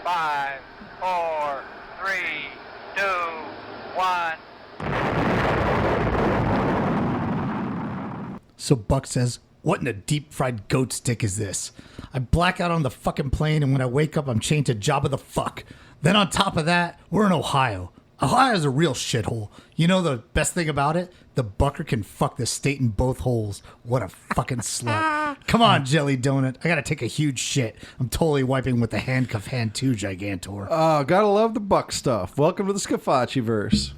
5, 4, 3, 2, 1. So Buck says, "What in a deep-fried goat stick is this? I black out on the fucking plane, and when I wake up, I'm chained to Jabba the Fuck. Then on top of that, we're in Ohio. Ohio's a real shithole. You know the best thing about it? The Bucker can fuck the state in both holes. What a fucking slut. Come on, Jelly Donut. I gotta take a huge shit. I'm totally wiping with the handcuff hand too, Gigantor." Oh, gotta love the Buck stuff. Welcome to the Scafacci-verse.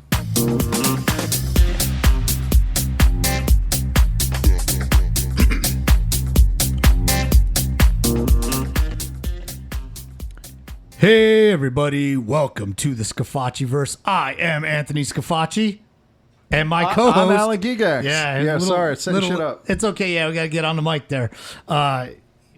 Hey everybody, welcome to the Scafacci-verse. I am Anthony Scafacci, and my co-host... I'm Alan Gigax. Yeah, sorry, setting shit up. It's okay, yeah, we gotta get on the mic there.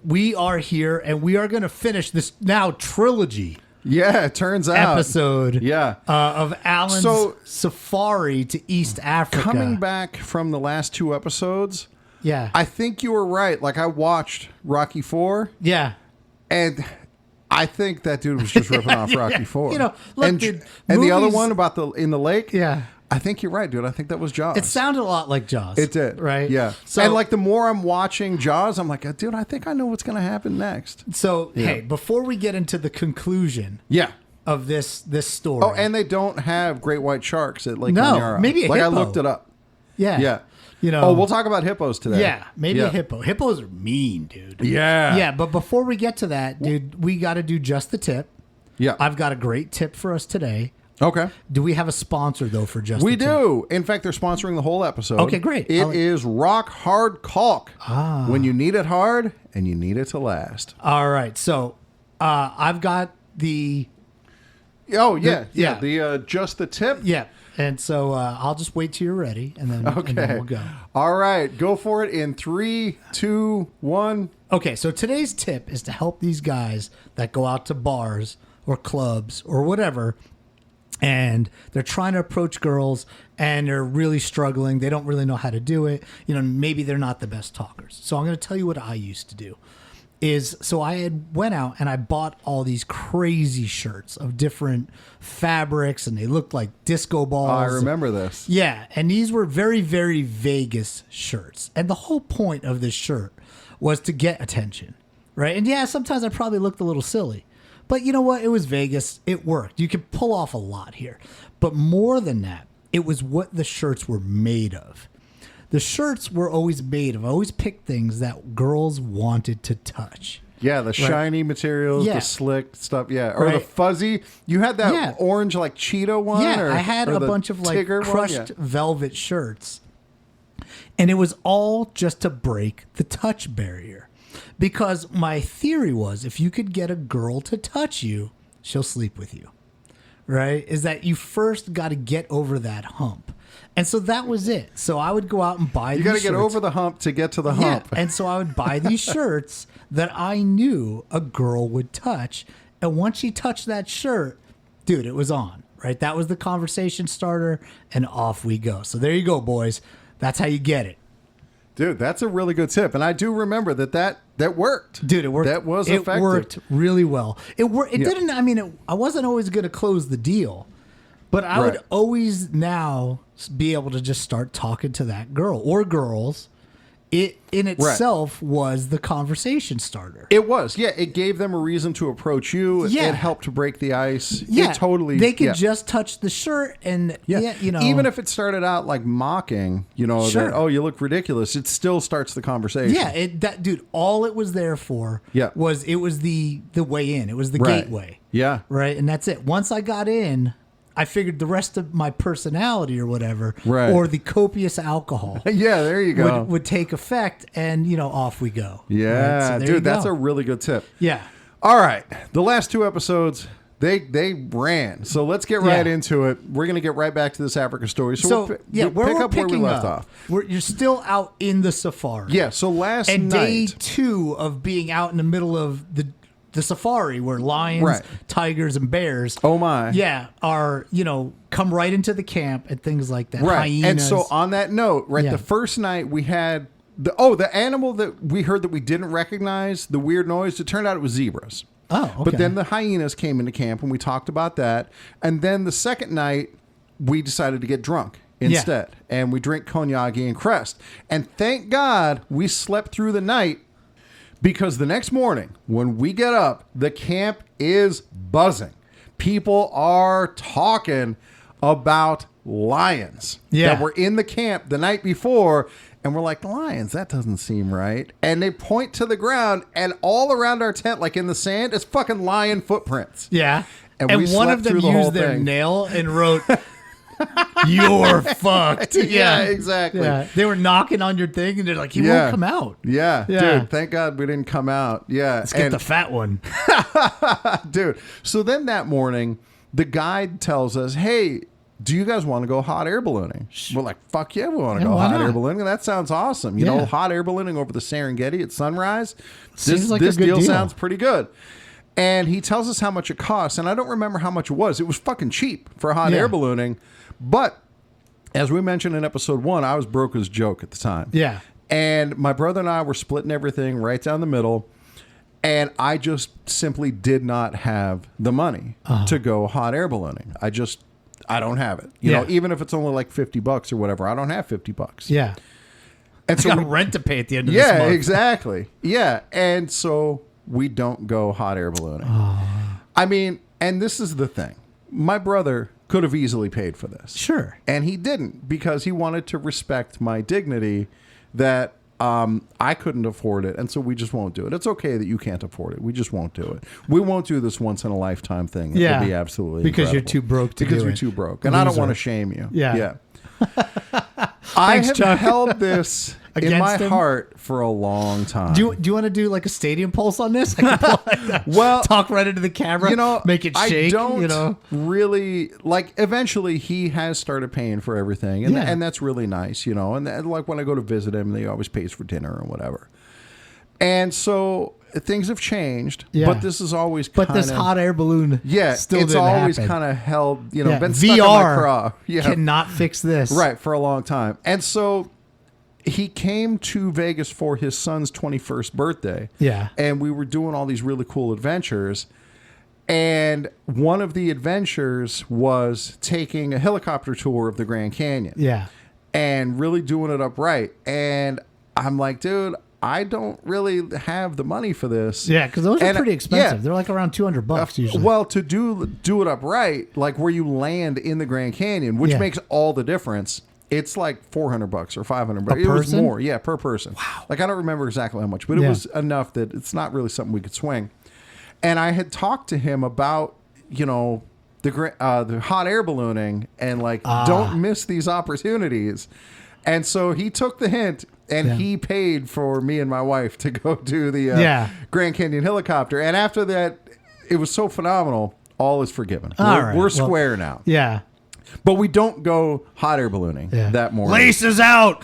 We are here, and we are gonna finish this now trilogy Yeah, it turns out. episode Yeah. of Alan's So- safari to East Africa. Coming back from the last two episodes, Yeah. I think you were right. Like, I watched Rocky 4, yeah. and I think that dude was just ripping off Rocky 4. You know, look, and, dude, and the other movies- one about in the lake, Yeah. I think you're right, dude. I think that was Jaws. It sounded a lot like Jaws. It did. Right? Yeah. So, And like the more I'm watching Jaws, I'm like, dude, I think I know what's going to happen next. so hey, before we get into the conclusion Yeah. of this story. Oh, and they don't have great white sharks at Lake No, Manyara. maybe a like hippo. I looked it up. yeah. Yeah. You know. Oh, we'll talk about hippos today. Yeah, maybe Yeah. a hippo. Hippos are mean, dude. Yeah. Yeah, but before we get to that, dude, we got to do just the tip. Yeah. I've got a great tip for us today. Okay. Do we have a sponsor though for just We the tip? do. In fact, they're sponsoring the whole episode. Okay, great. It is Rock Hard Caulk. Ah. When you need it hard and you need it to last. All right. So, I've got the Oh, yeah. yeah. The just the tip. yeah. And so I'll just wait till you're ready, and then we'll go. All right. Go for it in 3, 2, 1. Okay, so today's tip is to help these guys that go out to bars or clubs or whatever, and they're trying to approach girls and they're really struggling. They don't really know how to do it. You know, maybe they're not the best talkers. So I'm going to tell you what I used to do. So I had went out and I bought all these crazy shirts of different fabrics, and they looked like disco balls. Oh, I remember this. Yeah, and these were very, very Vegas shirts. And the whole point of this shirt was to get attention, right? And yeah, sometimes I probably looked a little silly. But you know what? It was Vegas. It worked. You could pull off a lot here. But more than that, it was what the shirts were made of. The shirts were always made of. I always picked things that girls wanted to touch. Yeah, the shiny materials, Yeah. the slick stuff. Yeah. Or the Right. fuzzy. You had that Yeah. orange, like, Cheeto one? Yeah, or, I had or a the bunch of like Tigger one? crushed Yeah. velvet shirts. And it was all just to break the touch barrier. Because my theory was if you could get a girl to touch you, she'll sleep with you. Right? Is that you first got to get over that hump. And so that was it. So I would go out and buy You these got to get shirts. over the hump to get to the Yeah, hump. and so I would buy these shirts that I knew a girl would touch. And once she touched that shirt, dude, it was on, right? That was the conversation starter, and off we go. So there you go, boys. That's how you get it. Dude, that's a really good tip. And I do remember that worked. Dude, it worked. That was it effective. worked really well. It worked. It Yeah. didn't, I mean, I wasn't always going to close the deal, but I would Right. always now be able to just start talking to that girl or girls. It in itself was the conversation starter. It was. Yeah, it gave them a reason to approach you. Yeah. It helped to break the ice. Yeah, It totally. They could yeah. just touch the shirt, and yeah, you know, Even if it started out like mocking, you know, Sure. that, oh, you look ridiculous, it still starts the conversation. yeah, that dude, all it was there for, Yeah. was the way in. It was the Right. gateway, Yeah. right, and that's it. Once I got in, I figured the rest of my personality or whatever, Right. or the copious alcohol Yeah, there you go. would take effect, and you know, off we go. Yeah, Right? So there you dude, that's go. a really good tip. yeah. All right, the last two episodes, they ran. So let's get right Yeah. into it. We're going to get right back to this Africa story. So we'll yeah, we'll pick we're up where we picking left up. off. You're still out in the safari. Yeah, so last And day night. 2 of being out in the middle of the safari where lions, Right. tigers, and bears, Oh my. yeah, are, you know, come right into the camp and things like that. Right. Hyenas. And so on that note, right, Yeah. the first night we had the animal that we heard that we didn't recognize, the weird noise, it turned out it was zebras. Oh, okay. But then the hyenas came into camp, and we talked about that. And then the second night, we decided to get drunk instead. And we drink cognac and crest. And thank God we slept through the night, because the next morning, when we get up, the camp is buzzing. People are talking about lions that were in the camp the night before, and we're like, lions, that doesn't seem right. And they point to the ground, and all around our tent, like in the sand, is fucking lion footprints. Yeah. And And we one slept of them through the whole used their thing. nail and wrote, "You're fucked." Yeah, exactly. Yeah. They were knocking on your thing, and they're like, "He won't come out." Yeah, Yeah. dude, thank God we didn't come out. Yeah. Let's get the fat one. Dude, so then that morning, the guide tells us, hey, do you guys want to go hot air ballooning? We're like, fuck yeah, we want to go why hot air not? ballooning. That sounds awesome. You know, Yeah. hot air ballooning over the Serengeti at sunrise. Seems like this a good deal. sounds pretty good. And he tells us how much it costs, and I don't remember how much it was. It was fucking cheap for hot air ballooning. But as we mentioned in episode 1, I was broke as a joke at the time. Yeah. And my brother and I were splitting everything right down the middle. And I just simply did not have the money to go hot air ballooning. I don't have it. You know, even if it's only like $50 or whatever, I don't have $50. Yeah. And So so got rent to pay at the end of this yeah, month. exactly. Yeah. And so we don't go hot air ballooning. I mean, and this is the thing. My brother could have easily paid for this. Sure. And he didn't, because he wanted to respect my dignity that I couldn't afford it. And so we just won't do it. It's okay that you can't afford it. We just won't do it. We won't do this once in a lifetime thing. It would be absolutely because you're incredible. too broke to Because do you're it. too broke. And I don't Loser. want to shame you. Yeah. I Thanks, have Chuck. held this in Against my him? heart for a long time. Do you want to do like a stadium pulse on this? I can pull like that. Well, talk right into the camera. You know, make it shake. I don't you know, really like. Eventually, he has started paying for everything, and and that's really nice. You know, and like when I go to visit him, he always pays for dinner or whatever. And so things have changed, but this is always But this hot air balloon, still it's didn't always happen. kind of held. You know, Yeah. been stuck in my VR craw. Yeah, cannot fix this. right, for a long time. And so he came to Vegas for his son's 21st birthday. Yeah. And we were doing all these really cool adventures. And one of the adventures was taking a helicopter tour of the Grand Canyon. Yeah. And really doing it upright. And I'm like, dude, I don't really have the money for this. Yeah, because those are And, pretty expensive. yeah. They're like around $200 usually. Well, to do it upright, like where you land in the Grand Canyon, which makes all the difference. It's like $400 or $500. It was person? more, per person. Wow. Like I don't remember exactly how much, but it was enough that it's not really something we could swing. And I had talked to him about, you know, the hot air ballooning and like don't miss these opportunities. And so he took the hint and he paid for me and my wife to go do the Grand Canyon helicopter. And after that, it was so phenomenal. All is forgiven. We're square now. Yeah. But we don't go hot air ballooning that morning. Laces out.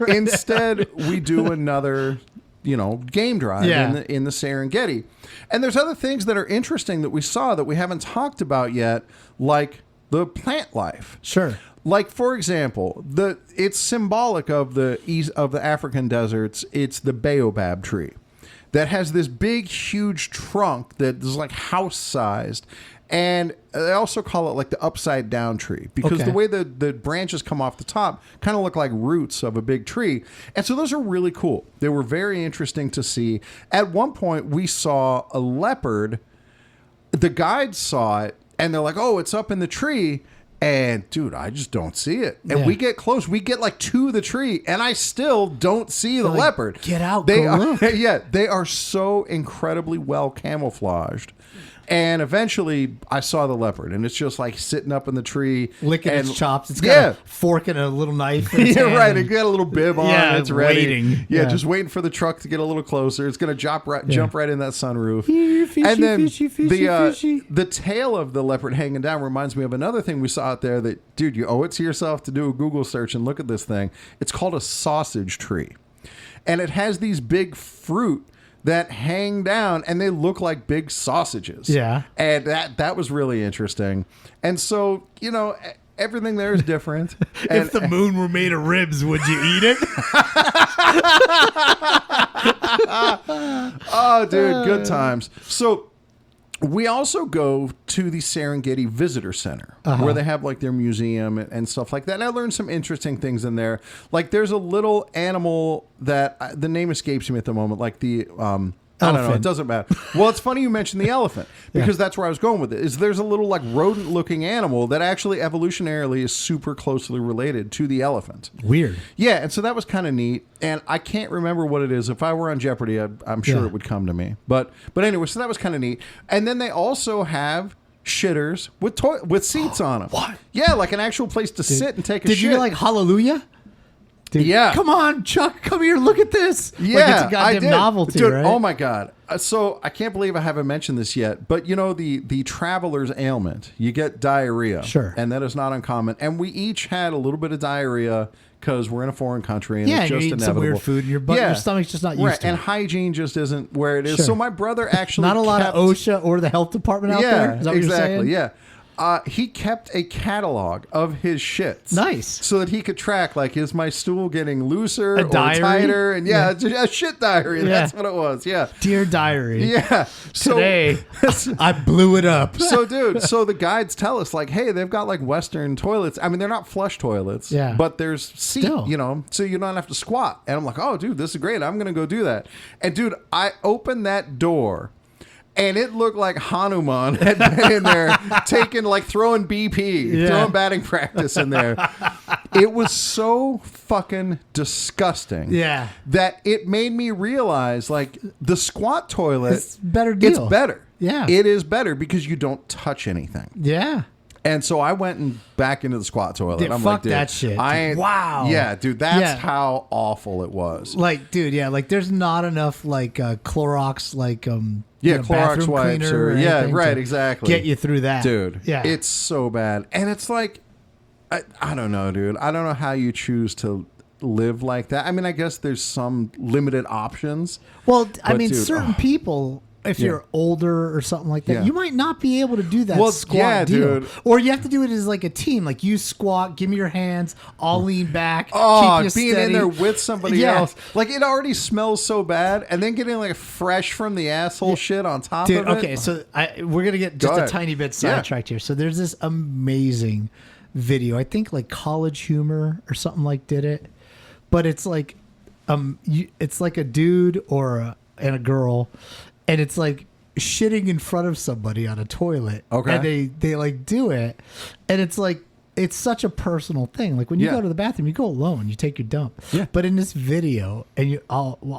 Instead, we do another, you know, game drive in the Serengeti. And there's other things that are interesting that we saw that we haven't talked about yet, like the plant life. Sure. Like, for example, it's symbolic of the African deserts. It's the baobab tree that has this big, huge trunk that is like house-sized. And they also call it like the upside down tree because the way the branches come off the top kind of look like roots of a big tree. And so those are really cool. They were very interesting to see. At one point, we saw a leopard. The guides saw it and they're like, oh, it's up in the tree. And dude, I just don't see it. And we get close. We get like to the tree, and I still don't see the leopard. Get out! They go are, look. they are so incredibly well camouflaged. And eventually, I saw the leopard, and it's just like sitting up in the tree, licking and, its chops. It's got a fork and a little knife. In its hand right. and- It got a little bib on. Yeah, It's ready. waiting. Yeah, Yeah. just waiting for the truck to get a little closer. It's going to jump right in that sunroof. Fishy, and then fishy, fishy, fishy. the tail of the leopard hanging down reminds me of another thing we saw out there that, dude, you owe it to yourself to do a Google search and look at this thing. It's called a sausage tree. And it has these big fruit that hang down and they look like big sausages. Yeah. And that was really interesting. And so, you know, everything there is different. If the moon were made of ribs, would you eat it? Oh, dude, good times. So we also go to the Serengeti Visitor Center where they have like their museum and stuff like that. And I learned some interesting things in there. Like there's a little animal that the name escapes me at the moment, like the I don't know. It doesn't matter. Well, it's funny you mentioned the elephant because that's where I was going with it. Is there's a little like rodent-looking animal that actually evolutionarily is super closely related to the elephant. Weird. Yeah, and so that was kind of neat. And I can't remember what it is. If I were on Jeopardy, I'm sure it would come to me. But anyway, so that was kind of neat. And then they also have shitters with seats on them. What? Yeah, like an actual place to sit and take a shit. Did you hear like hallelujah? Dude, yeah. Come on, Chuck. Come here. Look at this. Yeah, like it's a goddamn I did. novelty, Dude, right? Oh my god! So I can't believe I haven't mentioned this yet, but you know the traveler's ailment. You get diarrhea, Sure, and that is not uncommon. And we each had a little bit of diarrhea because we're in a foreign country, and yeah, it's and just you're eating inevitable. some weird food, and your stomach's just not used to and it. hygiene just isn't where it is. Sure. So my brother actually not a lot kept, of OSHA or the health department out there. Is that what exactly. You're saying? Yeah. He kept a catalog of his shits. Nice. So that he could track, like, is my stool getting looser or diary? tighter? And a shit diary. Yeah. That's what it was. Yeah. Dear diary. Yeah. So, Today, I blew it up. So, dude, the guides tell us, like, hey, they've got, like, Western toilets. I mean, they're not flush toilets. Yeah. But there's seat, Still. so you don't have to squat. And I'm like, oh, dude, this is great. I'm going to go do that. And, dude, I opened that door. And it looked like Hanuman had been in there throwing BP, throwing batting practice in there. It was so fucking disgusting that it made me realize, like, the squat toilet, It's better deal. It's better. Yeah. It is better because you don't touch anything. Yeah. And so I went back into the squat toilet. Dude, I'm fuck like, dude, that shit. Wow. Yeah, dude, that's how awful it was. Like, dude, like there's not enough like Clorox, like Clorox bathroom wipes cleaner or anything exactly. Get you through that, dude. Yeah, it's so bad, and it's like, I don't know, dude. I don't know how you choose to live like that. I mean, I guess there's some limited options. Well, I mean, dude, certain people. If you're older or something like that, you might not be able to do that squat deal. Dude. Or you have to do it as like a team. Like you squat, give me your hands, I'll lean back. Oh, keep you being steady. in there with somebody else. Like it already smells so bad. And then getting like fresh from the asshole shit on top of it. Okay, so we're going to get just a tiny bit sidetracked here. So there's this amazing video. I think like College Humor or something like did it. But it's like it's like a dude and a girl. And it's like shitting in front of somebody on a toilet. Okay. And they like do it. And it's like, it's such a personal thing. Like when you go to the bathroom, you go alone, you take your dump. Yeah. But in this video, and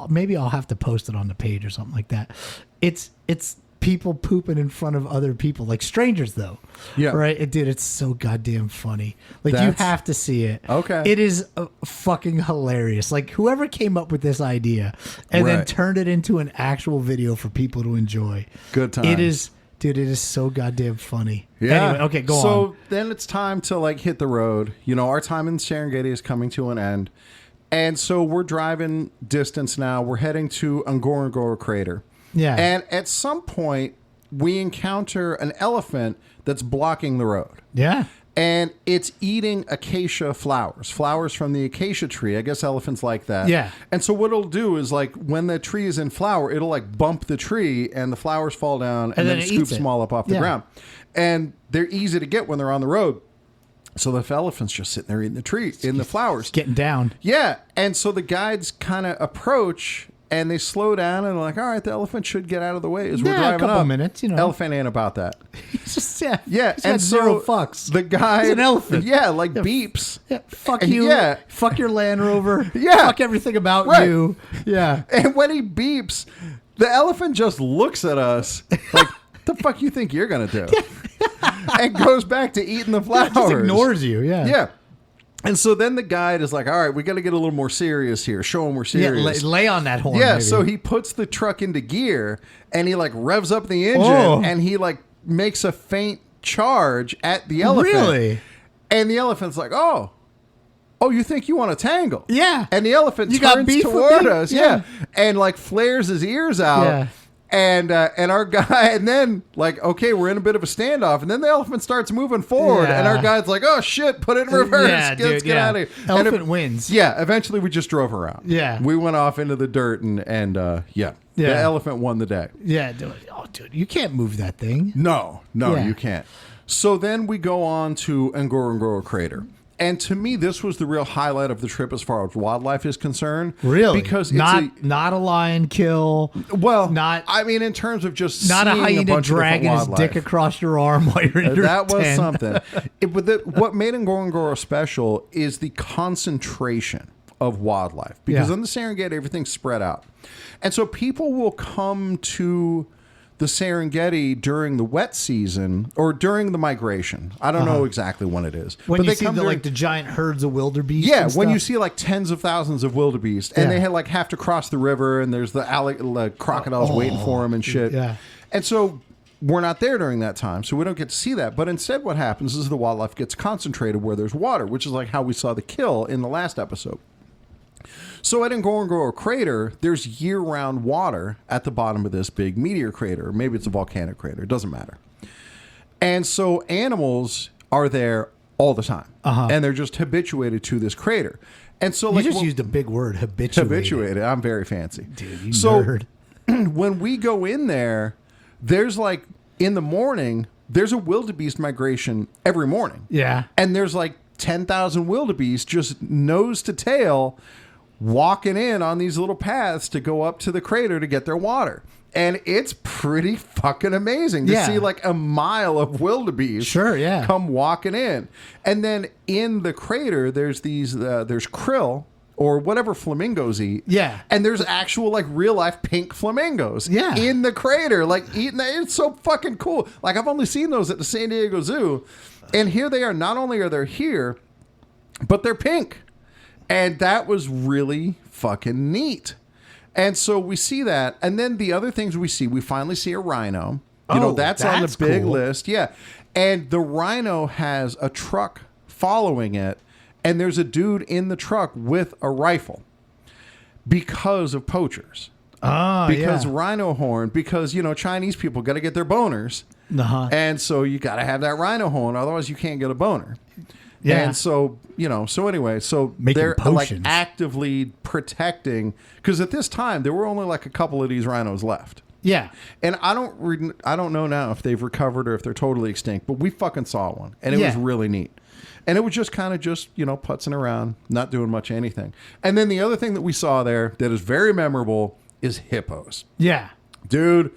maybe I'll have to post it on the page or something like that. It's people pooping in front of other people, like strangers though. Yeah. Right? Dude, it's so goddamn funny. Like you have to see it. Okay. It is fucking hilarious. Like whoever came up with this idea and then turned it into an actual video for people to enjoy. Good times. It is, dude, it is so goddamn funny. Yeah. Anyway, okay, go on. So then it's time to like hit the road. You know, our time in Serengeti is coming to an end. And so we're driving distance now. We're heading to Ngorongoro Crater. Yeah. And at some point, we encounter an elephant that's blocking the road. Yeah. And it's eating acacia flowers from the acacia tree. I guess elephants like that. Yeah. And so what it'll do is like when the tree is in flower, it'll like bump the tree and the flowers fall down and then it scoops them all up off the ground. And they're easy to get when they're on the road. So the elephant's just sitting there eating the tree, in the flowers. Getting down. Yeah. And so the guides kind of approach and they slow down and they're like, all right, the elephant should get out of the way as we're driving a couple up. minutes, you know. Elephant ain't about that. He's just, Yeah. He's And got so zero fucks. the guy, He's an elephant. Yeah, like beeps. Yeah, fuck And you. yeah. Fuck your Land Rover. Yeah. Fuck everything about Right. you. Yeah. And when he beeps, the elephant just looks at us like, the fuck you think you're going to do? And goes back to eating the flowers. Just ignores you. Yeah. Yeah. And so then the guide is like, all right, we got to get a little more serious here. Show him we're Yeah, serious. lay on that horn. Yeah, maybe. so he puts the truck into gear and he like revs up the engine and he like makes a faint charge at the elephant. Really? And the elephant's like, oh, you think you want to tangle? Yeah. And the elephant You got turns beef with toward me? us. Yeah. And like flares his ears out. Yeah. And our guy, and then like, okay, we're in a bit of a standoff, and then the elephant starts moving forward, and our guy's like, "Oh shit, put it in reverse, let's get out of here." Elephant wins. Yeah, eventually we just drove around. Yeah, we went off into the dirt, and the elephant won the day. Yeah, dude, you can't move that thing. No, you can't. So then we go on to Ngorongoro Crater. And to me, this was the real highlight of the trip as far as wildlife is concerned. Really? Because it's not a lion kill. Well, I mean, in terms of just not seeing a hyena bunch dragging of his dick across your arm while you're in your that was tent. something. What made Ngorongoro special is the concentration of wildlife. Because in the Serengeti, everything's spread out. And so people will come to the Serengeti during the wet season or during the migration. I don't know exactly when it is. When but you they see come the giant herds of wildebeest. Yeah, and when stuff. you see like tens of thousands of wildebeest, and they have to cross the river, and there's the crocodiles waiting for them and shit. Yeah. And so we're not there during that time, so we don't get to see that. But instead what happens is the wildlife gets concentrated where there's water, which is like how we saw the kill in the last episode. So at Ngorongoro Crater, there's year-round water at the bottom of this big meteor crater. Maybe it's a volcanic crater. It doesn't matter. And so animals are there all the time. And they're just habituated to this crater. And so you just used a big word, habituated. Habituated. I'm very fancy. Dude, you nerd. When we go in there, there's like, in the morning, there's a wildebeest migration every morning. Yeah. And there's like 10,000 wildebeest just nose to tail walking in on these little paths to go up to the crater to get their water. And it's pretty fucking amazing to see like a mile of wildebeest come walking in. And then in the crater, there's there's krill or whatever flamingos eat. Yeah. And there's actual like real life pink flamingos in the crater, like eating that. It's so fucking cool. Like I've only seen those at the San Diego Zoo. And here they are. Not only are they here, but they're pink. And that was really fucking neat. And so we see that. And then the other things we finally see a rhino. That's on the big list. Yeah. And the rhino has a truck following it. And there's a dude in the truck with a rifle because of poachers. Because rhino horn, because, Chinese people got to get their boners. And so you got to have that rhino horn. Otherwise, you can't get a boner. Yeah. And so, they're like actively protecting, because at this time there were only like a couple of these rhinos left. Yeah. And I don't know now if they've recovered or if they're totally extinct, but we fucking saw one and it was really neat. And it was just kind of putzing around, not doing much of anything. And then the other thing that we saw there that is very memorable is hippos. Yeah. Dude.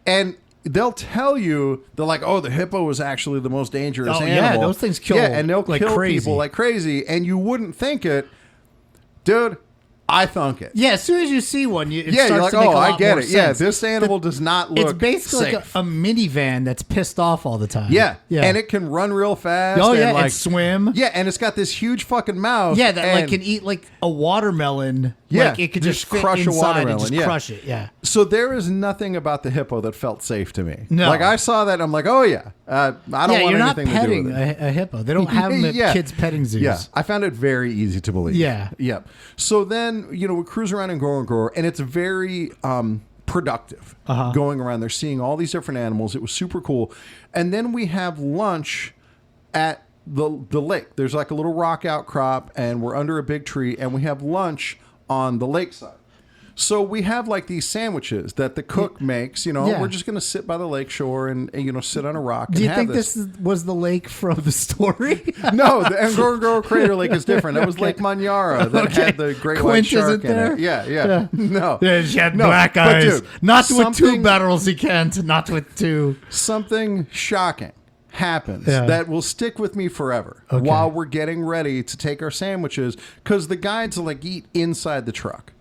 And they'll tell you, they're like, oh, the hippo was actually the most dangerous animal. Yeah, those things kill and they'll like kill crazy. people like crazy. And you wouldn't think it. Dude, I thunk it. Yeah, as soon as you see one, you're like, oh, I get it. Sense. Yeah, this animal does not look It's basically safe. like a minivan that's pissed off all the time. Yeah, and it can run real fast. Oh, yeah, and and swim. Yeah, and it's got this huge fucking mouth. Yeah, that can eat like a watermelon. Yeah, like it could just fit crush inside a watermelon. and just crush it. Yeah. So there is nothing about the hippo that felt safe to me. No. Like I saw that, I'm like, oh yeah, I don't want you're not anything to do petting with it. a hippo. They don't have them at kids' petting zoos. Yeah, I found it very easy to believe. Yeah. Yep. So then, we cruise around in Ngorongoro, and it's very productive going around there, seeing all these different animals. It was super cool. And then we have lunch at the lake. There's like a little rock outcrop, and we're under a big tree, and we have lunch on the lakeside. So we have like these sandwiches that the cook makes, we're just going to sit by the lake shore and sit on a rock. Do you think this was the lake from the story? No, the Ngorongoro Crater Lake is different. That was Lake Manyara that had the great white shark in it. Yeah. No. Yeah, she had black eyes. Dude, not with two barrels, he can't. Not with two. Something shocking happens that will stick with me forever while we're getting ready to take our sandwiches, because the guides like eat inside the truck.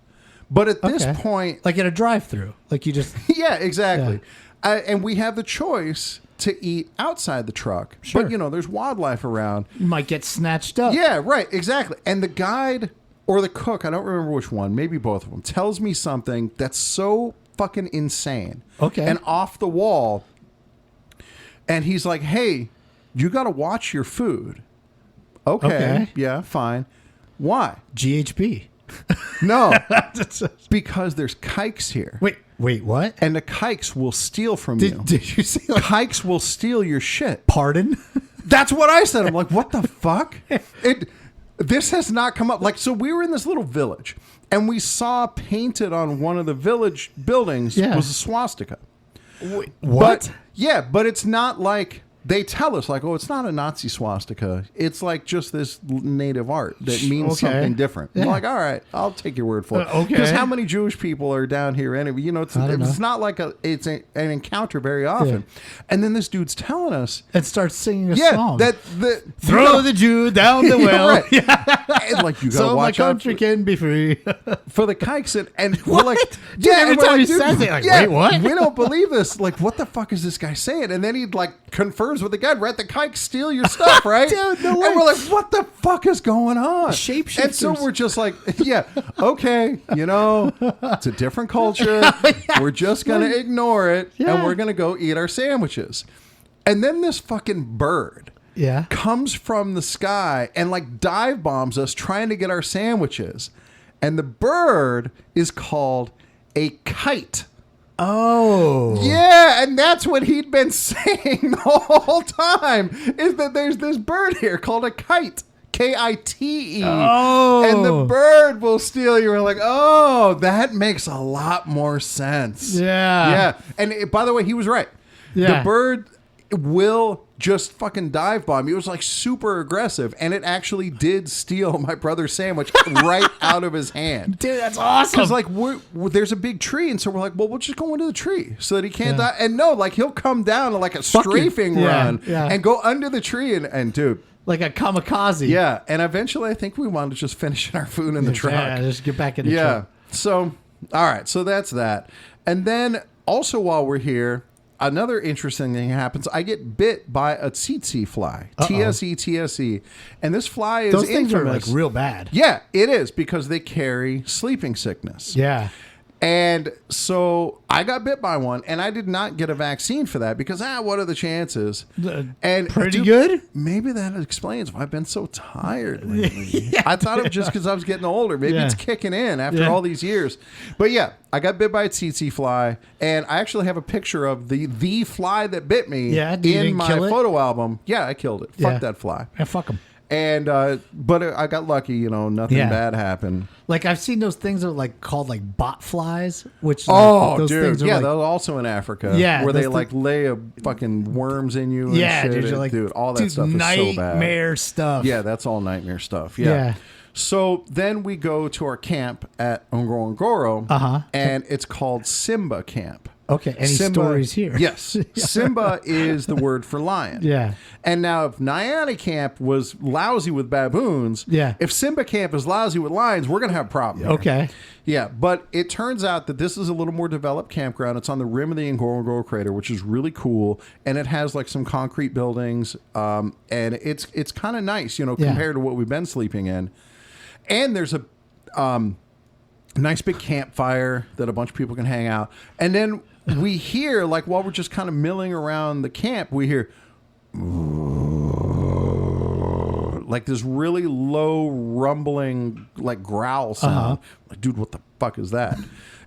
But at this point, like in a drive-through, like you just exactly. And we have the choice to eat outside the truck, but there's wildlife around. You might get snatched up. Yeah, right, exactly. And the guide or the cook, I don't remember which one, maybe both of them, tells me something that's so fucking insane, and off the wall. And he's like, "Hey, you got to watch your food." Okay, yeah, fine. Why? GHB. No, because there's kikes here. Wait, Wait, what? And the kikes will steal from you. Did you say like, Kikes will steal your shit. pardon? That's what I said. I'm like, what the fuck? This has not come up. Like, so we were in this little village, and we saw painted on one of the village buildings was a swastika. What? But, but it's not like they tell us, like, oh, it's not a Nazi swastika. It's like just this native art that means something different. Yeah. I'm like, all right, I'll take your word for it. Okay. Because how many Jewish people are down here anyway? You know, it's not like it's an encounter very often. Yeah. And then this dude's telling us. And starts singing a song. Throw the Jew down the well. Right. And like, you gotta So my watch out country can be free. for the kikes. And we're like, Dude, every we're time he dude, says it, like, wait, what? We don't believe this. Like, what the fuck is this guy saying? And then he like confirms with the guy, right? The kikes steal your stuff, right? Dude, no way. And we're like, what the fuck is going on? Shapeshifters. And so we're just like, okay, you know, it's a different culture. We're just gonna ignore it, and we're gonna go eat our sandwiches. And then this fucking bird comes from the sky and like dive bombs us trying to get our sandwiches. And the bird is called a kite. Oh. Yeah, and that's what he'd been saying the whole time, is that there's this bird here called a kite. Kite. Oh. And the bird will steal you. We're like, oh, that makes a lot more sense. Yeah. Yeah. And by the way, he was right. Yeah. The bird will just fucking dive bomb. He was like super aggressive, and it actually did steal my brother's sandwich right out of his hand. Dude, that's awesome. Because like there's a big tree, and so we're like, well, we'll just go into the tree so that he can't die. And no, like he'll come down to like a strafing run and go under the tree, and dude. Like a kamikaze. Yeah, and eventually I think we wanted to just finish our food in the truck. Yeah, just get back in the truck. So, all right, so that's that. And then also while we're here, another interesting thing happens. I get bit by a tsetse fly. TSE. And this fly is Those things infamous. are like real bad. Yeah, it is, because they carry sleeping sickness. Yeah. And so I got bit by one, and I did not get a vaccine for that because, what are the chances? And pretty good? Maybe that explains why I've been so tired lately. I thought it was just because I was getting older. Maybe it's kicking in after all these years. But yeah, I got bit by a tsetse fly, and I actually have a picture of the fly that bit me in my photo album. Yeah, I killed it. Fuck that fly. Yeah, fuck them. And but I got lucky, nothing bad happened. Like I've seen those things that are like called like bot flies, which those dude, things are like, they're also in Africa. Yeah, where they like lay a fucking worms in you. And shit. Dude, you're like, dude, all that stuff is so bad. Nightmare stuff. Yeah, that's all nightmare stuff. Yeah. So then we go to our camp at Ngorongoro, and it's called Simba Camp. Okay, any stories here? Yes. Simba is the word for lion. Yeah. And now if Nyani Camp was lousy with baboons, if Simba Camp is lousy with lions, we're going to have a problem here. Okay. Yeah, but it turns out that this is a little more developed campground. It's on the rim of the Ngorongoro crater, which is really cool, and it has like some concrete buildings, and it's kind of nice, compared to what we've been sleeping in. And there's a nice big campfire that a bunch of people can hang out. And then we hear, like, while we're just kind of milling around the camp, we hear like this really low rumbling, like growl sound. Like, dude, what the fuck is that?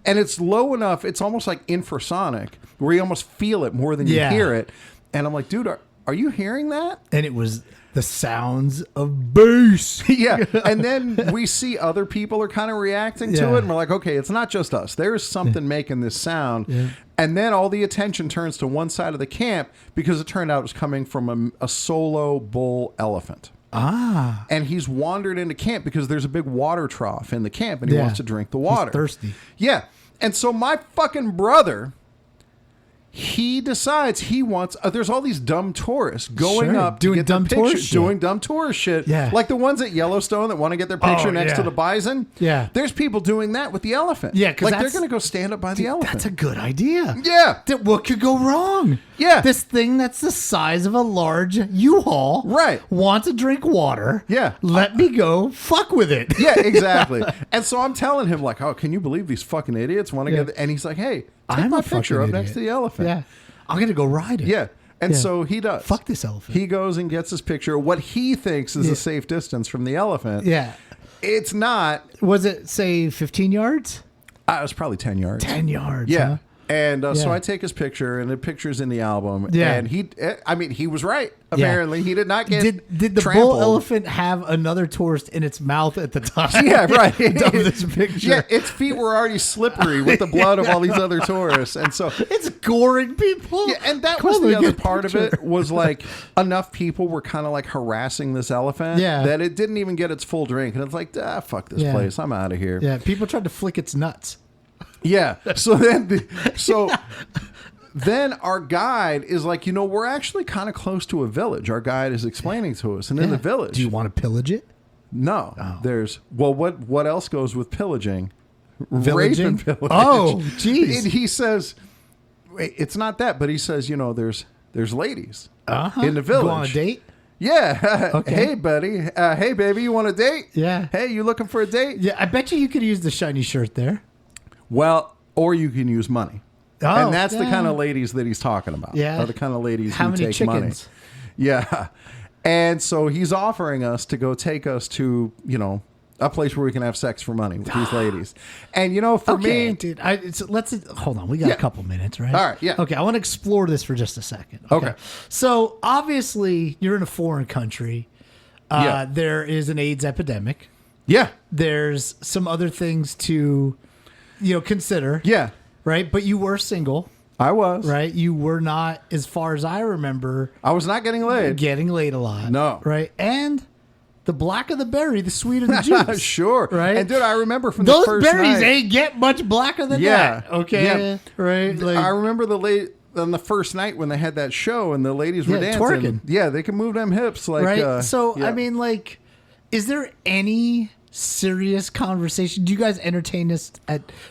And it's low enough, it's almost like infrasonic, where you almost feel it more than you hear it. And I'm like, dude, are you hearing that? And it was the sounds of bass. Yeah. And then we see other people are kind of reacting to it. And we're like, okay, it's not just us. There's something making this sound. Yeah. And then all the attention turns to one side of the camp because it turned out it was coming from a solo bull elephant. Ah. And he's wandered into camp because there's a big water trough in the camp and he wants to drink the water. He's thirsty. Yeah. And so my fucking brother, he decides he wants. There's all these dumb tourists going up doing to get dumb their picture, tourist shit. doing dumb tourist shit. Yeah, like the ones at Yellowstone that want to get their picture next to the bison. Yeah, there's people doing that with the elephant. Yeah, because like they're going to go stand up by the elephant. That's a good idea. Yeah, what could go wrong? Yeah, this thing that's the size of a large U-Haul, right? Wants to drink water. Yeah, let me go fuck with it. Yeah, exactly. And so I'm telling him like, oh, can you believe these fucking idiots want to get? And he's like, hey, take my picture up next to the elephant. Yeah. I'm going to go ride it. Yeah. And so he does. Fuck this elephant. He goes and gets his picture, what he thinks is a safe distance from the elephant. Yeah. It's not. Was it, say, 15 yards? It was probably 10 yards. 10 yards. Yeah. Huh? And so Yeah. I take his picture, and the picture's in the album. Yeah. And he was right. Apparently, he did not get Did the trampled. bull elephant have another tourist in its mouth at the time? Yeah, right. Of this picture. Yeah, its feet were already slippery with the blood of all these other tourists, and so It's goring people. yeah, and that Cool, was the a other good part picture. of it was like enough people were kind of like harassing this elephant Yeah. that it didn't even get its full drink, and it's like, fuck this Yeah. place, I'm out of here. Yeah, people tried to flick its nuts. Yeah. So then our guide is like, we're actually kind of close to a village. Our guide is explaining to us, and in Yeah. the village, Do you want to pillage it? no, there's what else goes with pillaging? Villaging? Rape and pillage. Oh, jeez. And he says, wait, it's not that, but he says, there's ladies in the village. Go on a date? Yeah. Okay. Hey, buddy. Hey, baby, you want a date? Yeah. Hey, you looking for a date? Yeah, I bet you could use the shiny shirt there. Well, or you can use money. Oh, And that's the yeah. kind of ladies that he's talking about. Yeah. Are the kind of ladies How who many take chickens? money. Yeah. And so he's offering us to go take us to, a place where we can have sex for money with these ladies. And, for Okay, me, dude. Let's hold on. We got Yeah. a couple minutes, right? All right, yeah. Okay, I want to explore this for just a second. Okay. So obviously, you're in a foreign country. Yeah. There is an AIDS epidemic. yeah. There's some other things to, consider. Yeah. Right. But you were single. I was. Right. You were not, as far as I remember, I was not getting laid. getting laid a lot. No. Right. And the blacker the berry, the sweeter the juice. Sure. Right. And dude, I remember from Those the first berries night. ain't get much blacker than Yeah. that. Okay. Yeah. Right. Like, I remember on the first night when they had that show and the ladies were Yeah, dancing. twerking. Yeah, they can move them hips like right. So yeah. I mean, like, is there any serious conversation? Do you guys entertain this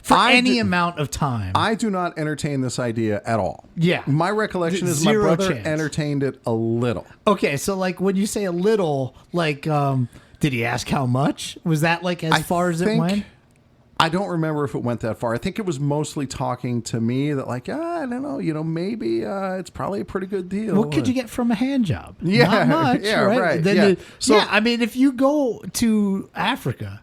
for any amount of time? I do not entertain this idea at all. Yeah. My recollection is my Zero brother chance. entertained it a little. Okay, so like when you say a little, like, did he ask how much? Was that like as far as it went? I don't remember if it went that far. I think it was mostly talking to me that like, I don't know, maybe it's probably a pretty good deal. What could you get from a hand job? Yeah, Not much. yeah, right. right, Then yeah. So- yeah, I mean, if you go to Africa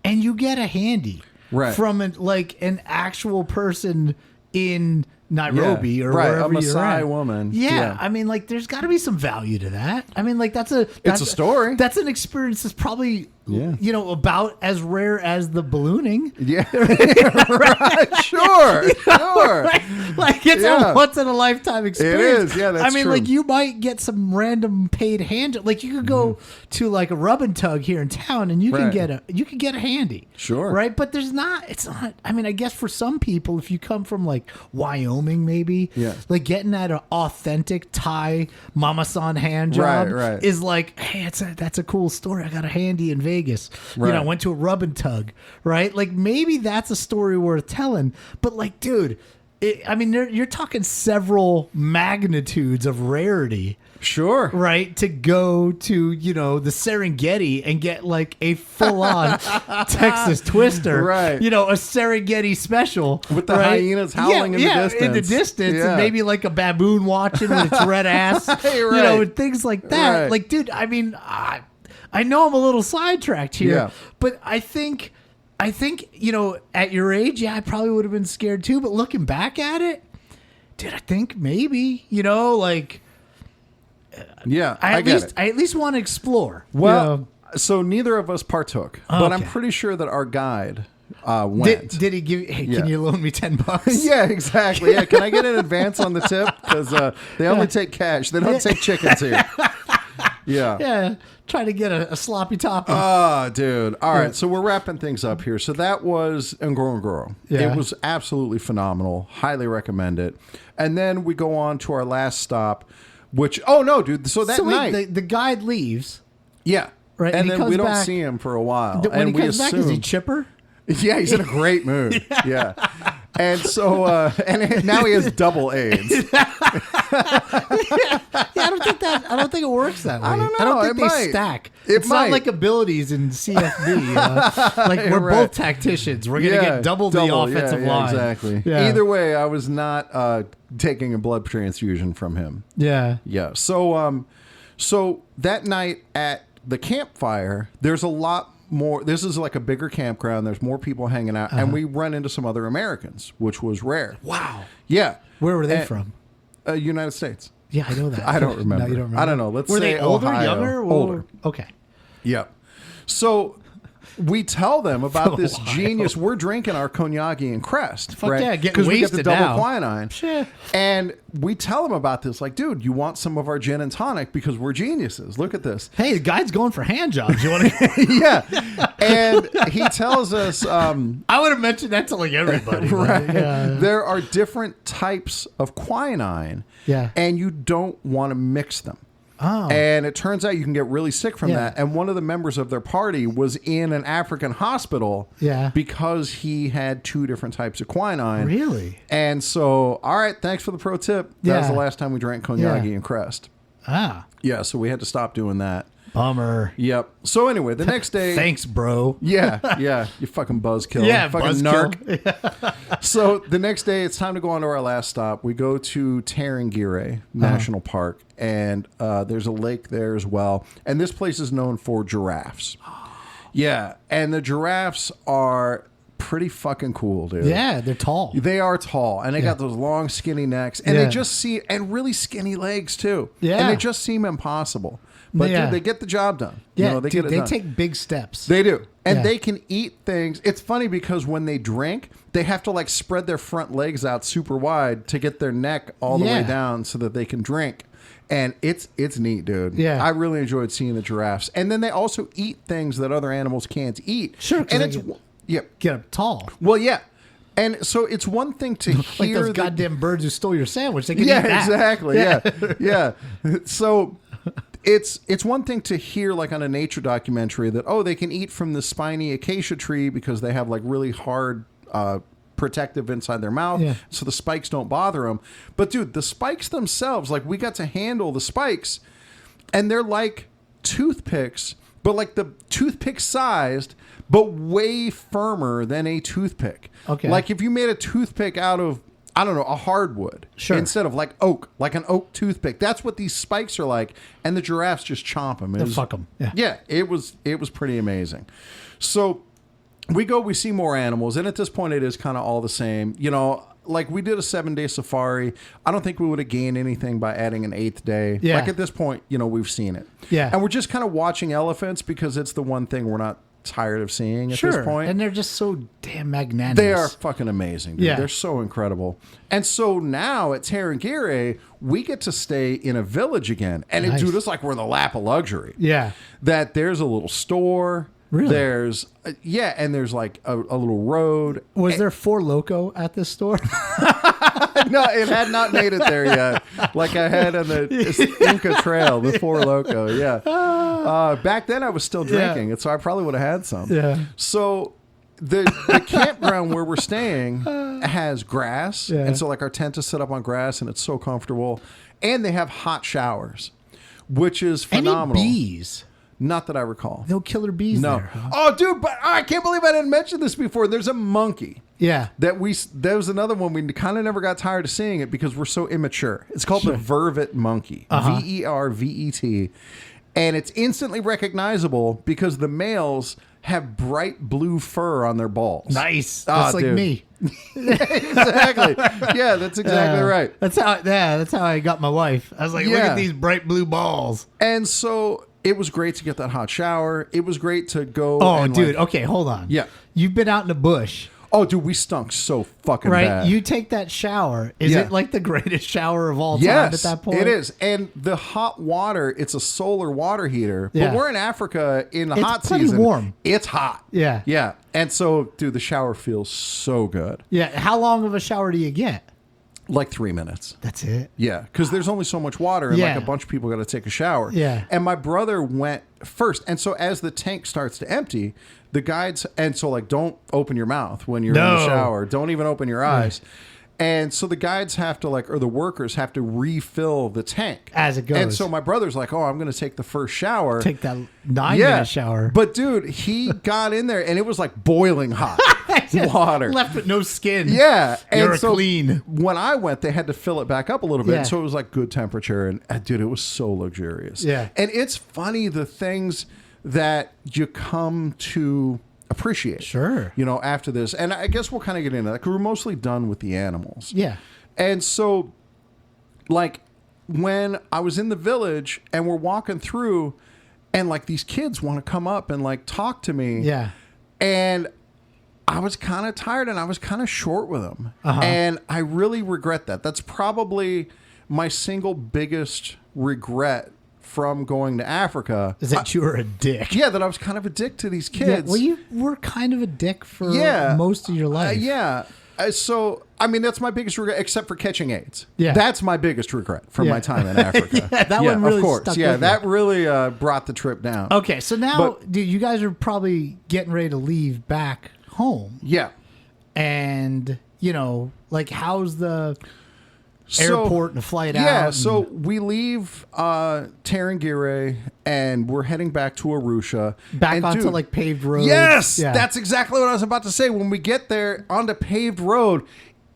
and you get a handy Right. from an actual person in Nairobi Yeah, or right, wherever a Masai you're at. woman. Yeah, Yeah. I mean, like, there's got to be some value to that. I mean, like, that's a story. That's an experience that's probably, Yeah. about as rare as the ballooning. Yeah. Right. Sure. Sure. Right? Like, it's Yeah. a once in a lifetime experience. is. Yeah, that's I mean, true. like, you might get some random paid hand. Like, you could go to like a rub and tug here in town, and you can Mm-hmm. Right. get a handy. Sure. Right, but it's not. I mean, I guess for some people, if you come from like Wyoming, maybe, Yeah. like getting that authentic Thai Mama San hand job Right. is like, hey, that's a cool story. I got a handy in Vegas. Right. I went to a rub and tug. Right, like maybe that's a story worth telling. But like, dude, you're talking several magnitudes of rarity. Sure. Right, to go to, the Serengeti and get like a full-on Texas twister. Right. A Serengeti special. With the right? hyenas howling in the distance. in the distance. Yeah. And maybe like a baboon watching with its red ass. Right. And things like that. Right. Like, dude, I mean, I know I'm a little sidetracked here. Yeah. But I think, at your age, I probably would have been scared too. But looking back at it, dude, I think maybe, like... Yeah. I get it. at least want to explore. Well, so neither of us partook, but I'm Okay. pretty sure that our guide went. Did he give? Hey, Yeah. can you loan me $10? Yeah, exactly. Yeah, can I get an advance on the tip? Because they only take cash. They don't take chickens here. Yeah. Yeah, try to get a sloppy topping. Oh, dude. All right, so we're wrapping things up here. So that was Ngorongoro. Yeah. It was absolutely phenomenal. Highly recommend it. And then we go on to our last stop, which, oh, no, dude. So that wait, night. the guide leaves. Yeah. Right, And and he then comes we don't back- see him for a while. When and he we comes back, is he assume- chipper? Yeah, he's in a great mood. Yeah. And so, now he has double AIDS. Yeah, I don't think it works that way. I don't know, I don't think it they might. stack. It It's might. not like abilities in CFB. Like we're Right. both tacticians. We're gonna get double the offensive yeah, line. Exactly. Yeah. Either way, I was not taking a blood transfusion from him. Yeah. Yeah. So that night at the campfire, there's a lot more. This is like a bigger campground. There's more people hanging out, and we run into some other Americans, which was rare. Wow. Yeah. Where were they from? United States. Yeah, I know that. I don't remember. No, you don't remember. I don't know. Let's were say they older, Ohio. younger? Older. Okay. Yep. So we tell them about this Ohio. genius. We're drinking our cognac and Crest. Fuck right? yeah, getting Because we get the wasted double now. quinine. Shit. And we tell them about this. Like, dude, you want some of our gin and tonic because we're geniuses. Look at this. Hey, the guy's going for hand jobs. You want to? Yeah. And he tells us... I would have mentioned that to like everybody. Right. Yeah. There are different types of quinine. Yeah. And you don't want to mix them. Oh. And it turns out you can get really sick from Yeah. that. And one of the members of their party was in an African hospital Yeah. because he had 2 different types of quinine. Really? And so, all right, thanks for the pro tip. That was Yeah. the last time we drank cognac Yeah. and Crest. Ah. Yeah, so we had to stop doing that. Bummer. Yep. So anyway, the next day... Thanks, bro. Yeah, you fucking buzzkill. Yeah, fucking buzzkill. narc. So the next day, it's time to go on to our last stop. We go to Serengeti National Park, and there's a lake there as well. And this place is known for giraffes. Yeah, and the giraffes are pretty fucking cool, dude. Yeah, they're tall. They are tall, and they got those long, skinny necks, and Yeah. they just seem, and really skinny legs too. Yeah. and they just seem impossible. But Yeah. dude, they get the job done. Yeah, You know, they dude, get it they done. take big steps. They do. And Yeah. they can eat things. It's funny because when they drink, they have to like spread their front legs out super wide to get their neck all the way Yeah. down so that they can drink. And it's neat, dude. Yeah. I really enjoyed seeing the giraffes. And then they also eat things that other animals can't eat. Sure, 'cause And they it's get- yeah. Get up tall. Well, yeah. And so it's one thing to Like hear those the- goddamn birds who stole your sandwich. They can yeah, eat that. exactly. Yeah. So it's one thing to hear like on a nature documentary that they can eat from the spiny acacia tree because they have like really hard protective inside their mouth, Yeah. so the spikes don't bother them. But dude, the spikes themselves, like we got to handle the spikes, and they're like toothpicks, but like the toothpick sized, but way firmer than a toothpick. Okay. Like if you made a toothpick out of, I don't know, a hardwood. Sure. Instead of like oak, like an oak toothpick. That's what these spikes are like. And the giraffes just chomp them. Fuck them. Yeah. Yeah, it was pretty amazing. So we see more animals. And at this point, it is kind of all the same. You know, like we did a 7-day safari. I don't think we would have gained anything by adding an 8th day. Yeah. Like at this point, you know, we've seen it. Yeah. And we're just kind of watching elephants because it's the one thing we're not tired of seeing at Sure. this point. And they're just so damn magnanimous. They are fucking amazing, dude. Yeah. They're so incredible. And so now at Serengeti, we get to stay in a village again. And Nice. dude, it's like we're in the lap of luxury. Yeah. That there's a little store. Really? There's, and there's like a little road. Was there Four Loko at this store? No, it had not made it there yet. Like I had on the Inca Trail, the Four Loko. Yeah. Back then I was still drinking, and so I probably would have had some. Yeah. So the campground where we're staying has grass, Yeah. and so like our tent is set up on grass, and it's so comfortable. And they have hot showers, which is phenomenal. Any bees? Not that I recall. No killer bees No. there. Huh? Oh, dude, but I can't believe I didn't mention this before. There's a monkey. Yeah. There was another one we kind of never got tired of seeing it because we're so immature. It's called the vervet monkey, Vervet, and it's instantly recognizable because the males have bright blue fur on their balls. Nice. Ah, That's like dude. me. Exactly. Yeah, that's exactly right. That's how I got my wife. I was like, look Yeah. at these bright blue balls. And so it was great to get that hot shower. It was great to go. Oh, and dude. like- Okay, hold on. Yeah. You've been out in the bush, oh, dude, we stunk so fucking right? bad. You take that shower. Is Yeah. it like the greatest shower of all time Yes, at that point? it is. And the hot water, it's a solar water heater. Yeah. But we're in Africa in the It's hot pretty season. warm. It's hot. Yeah. Yeah. And so, dude, the shower feels so good. Yeah. How long of a shower do you get? Like 3 minutes. That's it. Yeah. Because there's only so much water and Yeah. like a bunch of people got to take a shower. Yeah. And my brother went first. And so as the tank starts to empty, the guides, and so like don't open your mouth when you're in the No. shower. Don't even open your eyes. And so the guides have to or the workers have to refill the tank. As it goes. And so my brother's like, I'm going to take the first shower. Take that 9-minute shower. But dude, he got in there and it was like boiling hot water. Left with no skin. Yeah. You're and so clean. when I went, they had to fill it back up a little bit. Yeah. So it was like good temperature. And dude, it was so luxurious. Yeah. And it's funny the things that you come to appreciate. Sure. After this. And I guess we'll kind of get into that because we're mostly done with the animals. Yeah. And so, like, when I was in the village and we're walking through and, like, these kids want to come up and, like, talk to me. Yeah. And I was kind of tired and I was kind of short with them. And I really regret that. That's probably my single biggest regret from going to Africa. Is that you were a dick? Yeah, that I was kind of a dick to these kids. Yeah, well, you were kind of a dick for most of your life. So, I mean, that's my biggest regret, except for catching AIDS. Yeah. That's my biggest regret from my time in Africa. That one really of course. stuck Yeah, with that you. really brought the trip down. Okay, so now, dude, you guys are probably getting ready to leave back home. Yeah. And, like, how's the airport and the flight out? Yeah, so we leave Tarangire and we're heading back to Arusha. Back and onto, like, paved roads. Yes! Yeah. That's exactly what I was about to say. When we get there onto paved road,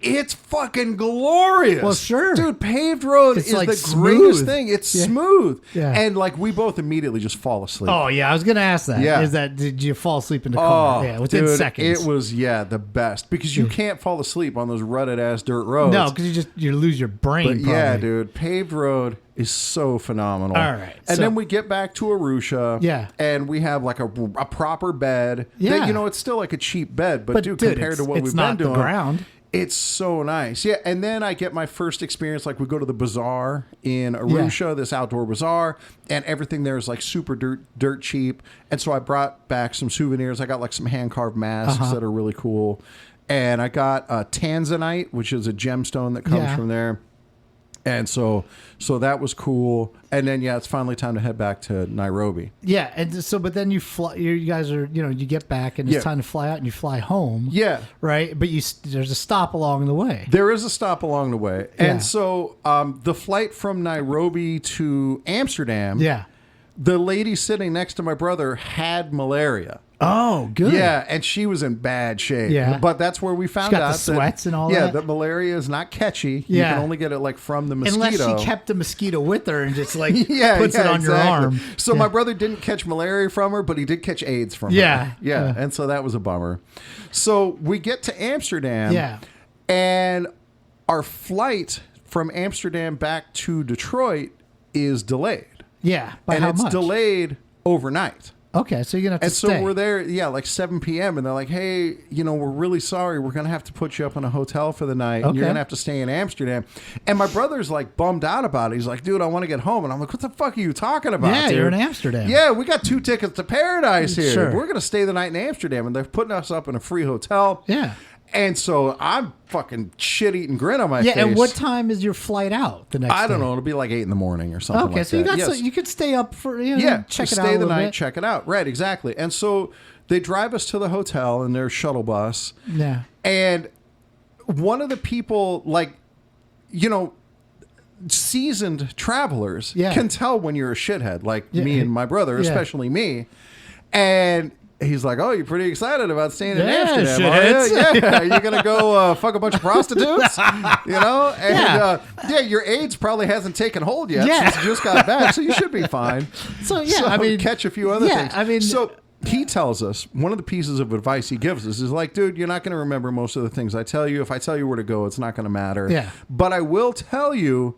it's fucking glorious. Well, sure. Dude, paved road It's, is like, the smooth. greatest thing. It's smooth. Yeah. And, like, we both immediately just fall asleep. Oh, yeah, I was going to ask that. Yeah. Did you fall asleep in the car? Yeah, within dude, seconds. It was, the best. Because you can't fall asleep on those rutted-ass dirt roads. No, because you lose your brain, But probably. yeah, dude, paved road is so phenomenal. All right. And so- then we get back to Arusha. Yeah. And we have like a proper bed. Yeah. That, it's still like a cheap bed, but dude, dude, compared to what it's we've not been doing. the ground. It's so nice. Yeah. And then I get my first experience. Like we go to the bazaar in Arusha, this outdoor bazaar, and everything there is like super dirt cheap. And so I brought back some souvenirs. I got like some hand carved masks that are really cool. And I got tanzanite, which is a gemstone that comes from there. And so that was cool. And then, it's finally time to head back to Nairobi. Yeah, and so, but then you fly. You guys are, you get back, and it's time to fly out, and you fly home. Yeah, right. But there's a stop along the way. There is a stop along the way, Yeah. and so the flight from Nairobi to Amsterdam. Yeah. The lady sitting next to my brother had malaria. Oh, good. Yeah, and she was in bad shape. Yeah. But that's where we found got out the sweats and all that. that? Yeah, that malaria is not catchy. Yeah. You can only get it like from the mosquito. Unless she kept the mosquito with her and just like yeah, puts it on exactly. your arm. So my brother didn't catch malaria from her, but he did catch AIDS from Yeah. her. Yeah. And so that was a bummer. So we get to Amsterdam. Yeah. And our flight from Amsterdam back to Detroit is delayed. Yeah. By And how it's much? delayed overnight. Okay, so you're gonna have to And stay. so we're there, like 7 p.m. And they're like, hey, we're really sorry. We're going to have to put you up in a hotel for the night. And you're Okay. going to have to stay in Amsterdam. And my brother's like bummed out about it. He's like, dude, I want to get home. And I'm like, what the fuck are you talking about? Yeah, dude? you're in Amsterdam. Yeah, we got 2 tickets to paradise here. Sure. We're going to stay the night in Amsterdam. And they're putting us up in a free hotel. Yeah. And so I'm fucking shit-eating grin on my face. Yeah, and what time is your flight out the next day? I don't know. It'll be like 8 in the morning or something Okay, like so that. you got Yes. you could stay up for check it stay out a the little night, bit. check it out. Right, exactly. And so they drive us to the hotel in their shuttle bus. Yeah. And one of the people, seasoned travelers can tell when you're a shithead, like me and my brother, especially me. And he's like, "Oh, you're pretty excited about staying in Amsterdam, are you? Yeah, you're gonna go fuck a bunch of prostitutes, And your AIDS probably hasn't taken hold yet since you just got back, so you should be fine. So I mean, catch a few other things. I mean, so he tells us one of the pieces of advice he gives us is like, dude, you're not going to remember most of the things I tell you. If I tell you where to go, it's not going to matter. Yeah. But I will tell you,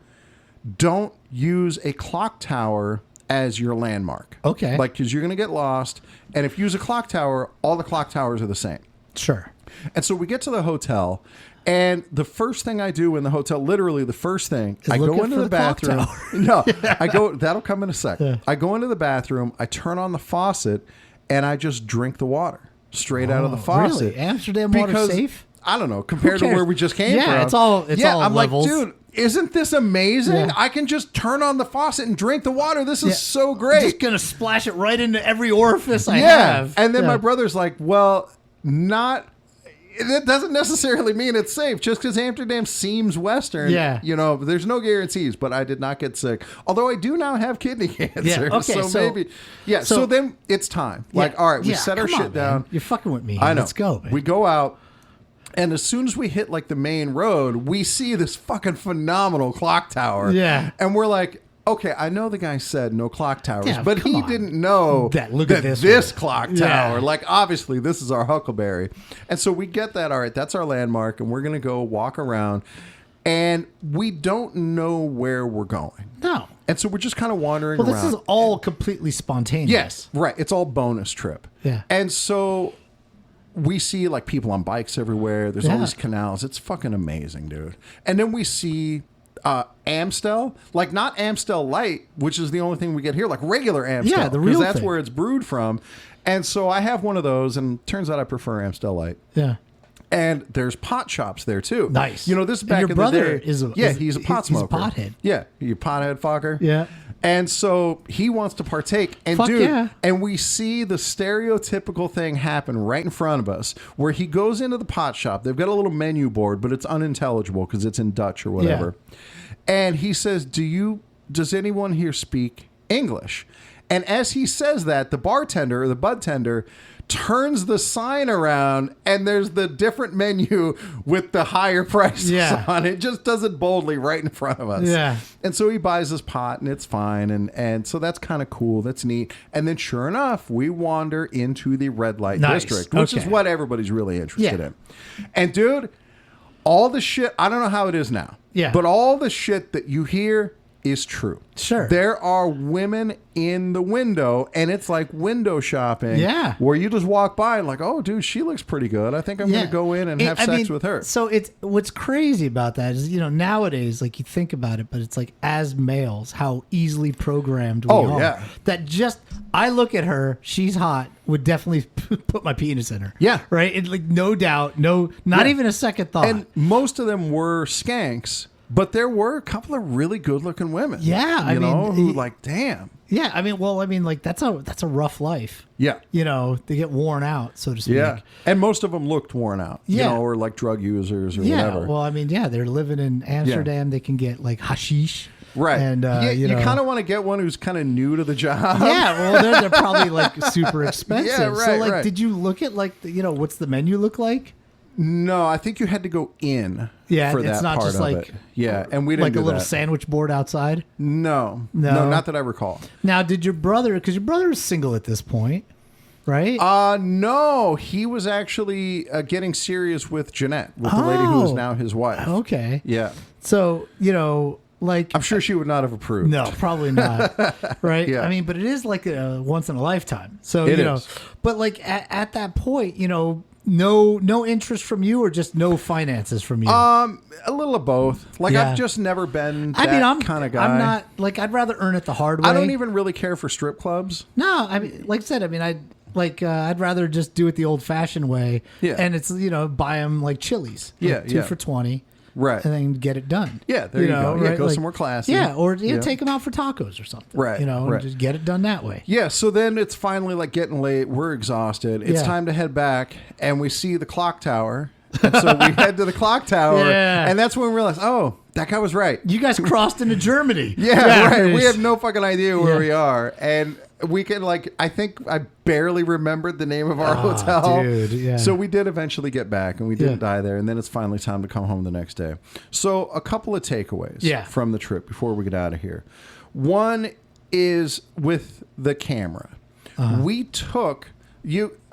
don't use a clock tower as your landmark. Okay. Because you're going to get lost. And if you use a clock tower, all the clock towers are the same. Sure. And so we get to the hotel, and the first thing I do in the hotel, literally the first thing, I go into the bathroom. No, I go, that'll come in a second. Yeah. I go into the bathroom, I turn on the faucet, and I just drink the water straight out of the faucet. Really? Amsterdam water safe? I don't know, compared to where we just came from. Yeah, it's all I'm levels. like, dude, isn't this amazing? Yeah. I can just turn on the faucet and drink the water. This is so great. I'm just gonna splash it right into every orifice I Yeah. have. And then my brother's like, well, it doesn't necessarily mean it's safe just because Amsterdam seems Western. Yeah. There's no guarantees, but I did not get sick. Although I do now have kidney cancer. Yeah, okay, so maybe. Yeah. So then it's time. Like, all right, we set our shit down. You're fucking with me. I know. Let's go, man. We go out. And as soon as we hit like the main road, we see this fucking phenomenal clock tower. Yeah. And we're like, okay, I know the guy said no clock towers, Yeah, but come he on. didn't know That- look that at this this one. clock Yeah. tower, like obviously this is our Huckleberry. And so we get that, all right, that's our landmark, and we're going to go walk around, and we don't know where we're going. No. And so we're just kind of wandering Well, around. this is all completely spontaneous. Yes, right. It's all bonus trip. Yeah. And so we see like people on bikes everywhere. There's all Yeah. these canals. It's fucking amazing, dude. And then we see Amstel, like not Amstel Light, which is the only thing we get here, like regular Amstel. Yeah, the real that's thing. where it's brewed from. And so I have one of those, and turns out I prefer Amstel Light. Yeah. And there's pot shops there too. Nice. You know, this is And back your in brother the day. is a- yeah, is- he's a pot he's a smoker. pothead. Yeah, you pothead fucker. Yeah. And so he wants to partake. And Fuck dude, yeah. and we see the stereotypical thing happen right in front of us where he goes into the pot shop. They've got a little menu board, but it's unintelligible because it's in Dutch or whatever. And he says, does anyone here speak English? And as he says that, the bartender or the bud tender turns the sign around, and there's the different menu with the higher prices Yeah. on it. Just does it boldly right in front of us. Yeah. And so he buys his pot, and it's fine. And so that's kind of cool. That's neat. And then sure enough, we wander into the red light Nice. district, which is Okay. what everybody's really interested Yeah. in. And dude, all the shit, I don't know how it is now. Yeah. But all the shit that you hear is true. Sure. There are women in the window, and it's like window shopping. Yeah. Where you just walk by and like, oh, dude, she looks pretty good. I think I'm going to go in and have sex with her. So it's what's crazy about that is, nowadays, like you think about it, but it's like as males, how easily programmed we Oh, are. yeah. That just, I look at her, she's hot, would definitely put my penis in her. Yeah. Right? It, like, no doubt, not Yeah. even a second thought. And most of them were skanks, but there were a couple of really good-looking women. Yeah, I mean, who like, damn. yeah, like that's a rough life. Yeah. They get worn out, so to speak. Yeah. And most of them looked worn out, Yeah. or like drug users or Yeah, whatever. well, I mean, they're living in Amsterdam. They can get like hashish. Right. And, you know. kind of want to get one who's kind of new to the job. Yeah, well, they're probably like super expensive. Yeah, right, so, like, right. did you look at like, what's the menu look like? No, I think you had to go in Yeah, for it's that not part just of like it. Yeah, and we didn't like do a little that. sandwich board outside. No, No. not that I recall. Now, did your brother? Because your brother is single at this point, right? No, he was actually getting serious with Jeanette, with the lady who is Oh. now his wife. Okay, Yeah, so like I'm sure she would not have approved. no, probably not. Right? Yeah. I mean, but it is like a once in a lifetime. So It is. but like at that point, no interest from you, or just no finances from you. A little of both. Like Yeah. I've just never been I that mean, I'm kind of guy. I'm not like, I'd rather earn it the hard way. I don't even really care for strip clubs. No, I mean, like I said, I mean, I'd rather just do it the old fashioned way. Yeah. And it's, buy them like Chili's. Like Yeah, 2 yeah. for $20. Right. And then get it done. Yeah, there you go. Yeah, go somewhere classy. Yeah. Or Yeah. take them out for tacos or something. Right, And right. just get it done that way. Yeah, so then it's finally like getting late. We're exhausted. It's Yeah. time to head back, and we see the clock tower. And so we head to the clock tower, Yeah. and that's when we realize, oh, that guy was right. You guys crossed into Germany. Yeah, right. We it's- have no fucking idea where Yeah. we are, and we can I think I barely remembered the name of our hotel. Ah, dude, yeah. So we did eventually get back, and we didn't Yeah. die there. And then it's finally time to come home the next day. So a couple of takeaways Yeah. from the trip before we get out of here. One is with the camera. Uh-huh. We took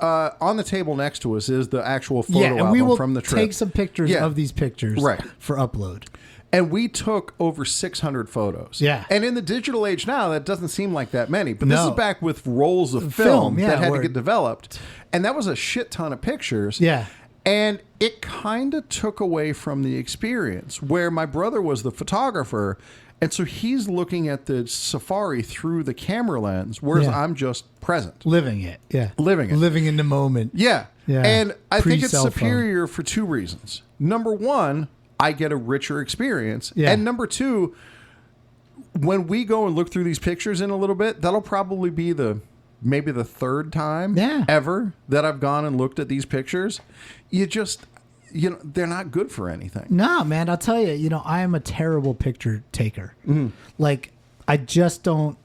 on the table next to us is the actual photo Yeah, and album we will from the trip. take some pictures Yeah. of these pictures Right. for upload. And we took over 600 photos. Yeah. And in the digital age now, that doesn't seem like that many. But this No. is back with rolls of Film, film yeah, that had to where- get developed. And that was a shit ton of pictures. Yeah. And it kind of took away from the experience where my brother was the photographer. And so he's looking at the safari through the camera lens, whereas Yeah. I'm just present. Living it. Yeah. Living it. Living in the moment. Yeah. Yeah. And I think it's Pre-cell phone. superior for two reasons. Number one, I get a richer experience. Yeah. And number two, when we go and look through these pictures in a little bit, that'll probably be maybe the third time Yeah. ever that I've gone and looked at these pictures. They're not good for anything. No, man, I'll tell you, I am a terrible picture taker. Mm-hmm. Like, I just don't,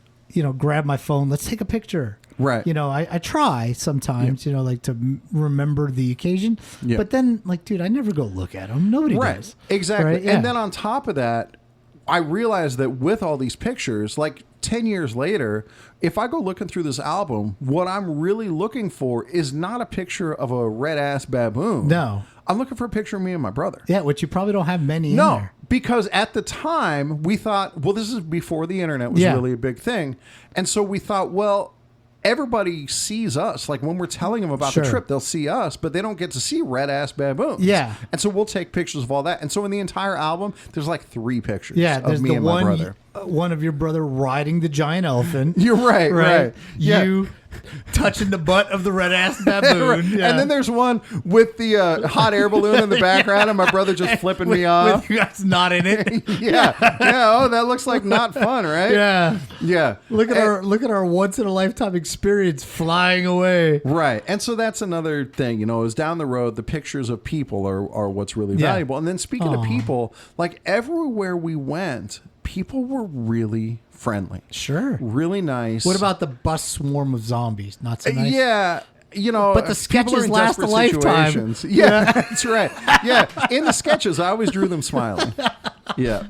grab my phone. Let's take a picture. Right. I try sometimes, like to remember the occasion. Yeah. But then, like, dude, I never go look at them. Nobody Right. does. Exactly. Right? Yeah. And then on top of that, I realized that with all these pictures, like 10 years later, if I go looking through this album, what I'm really looking for is not a picture of a red ass baboon. No. I'm looking for a picture of me and my brother. Yeah, which you probably don't have many in No, there. because at the time we thought, well, this is before the internet was really a big thing. And so we thought, well, everybody sees us. Like when we're telling them about the trip, they'll see us, but they don't get to see red ass baboons. Yeah. And so we'll take pictures of all that. And so in the entire album, there's like 3 pictures There's of me the and my brother. One of your brother riding the giant elephant. You're right. Yeah. You touching the butt of the red ass baboon. Right. Yeah. And then there's one with the hot air balloon in the background and my brother just flipping me off. With you guys not in it. Yeah. Oh, that looks like not fun, right? Yeah. Yeah. Look at our once in a lifetime experience flying away. Right. And so that's another thing, is down the road, the pictures of people are what's really valuable. And then speaking of people, like everywhere we went, people were really friendly. Sure. Really nice. What about the bus swarm of zombies? Not so nice? Yeah. But the people are sketches in last a desperate lifetime. situations. Yeah, that's right. Yeah. In the sketches, I always drew them smiling. Yeah.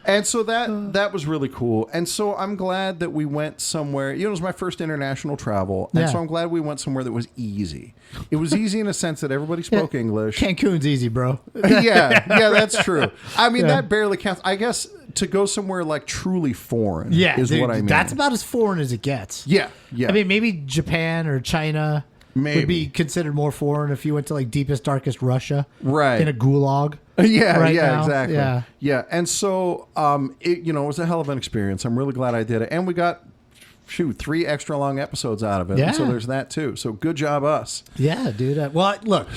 And so that was really cool. And so I'm glad that we went somewhere. It was my first international travel. And so I'm glad we went somewhere that was easy. It was easy in a sense that everybody spoke English. Cancun's easy, bro. Yeah, that's true. I mean, that barely counts. I guess to go somewhere like truly foreign is what I mean. That's about as foreign as it gets. Yeah. I mean, maybe Japan or China would be considered more foreign if you went to like deepest, darkest Russia. Right. In a gulag. Yeah, now. exactly. Yeah. And so, it was a hell of an experience. I'm really glad I did it. And we got, 3 extra long episodes out of it. Yeah. And so there's that too. So good job us. Yeah, dude. Well, look,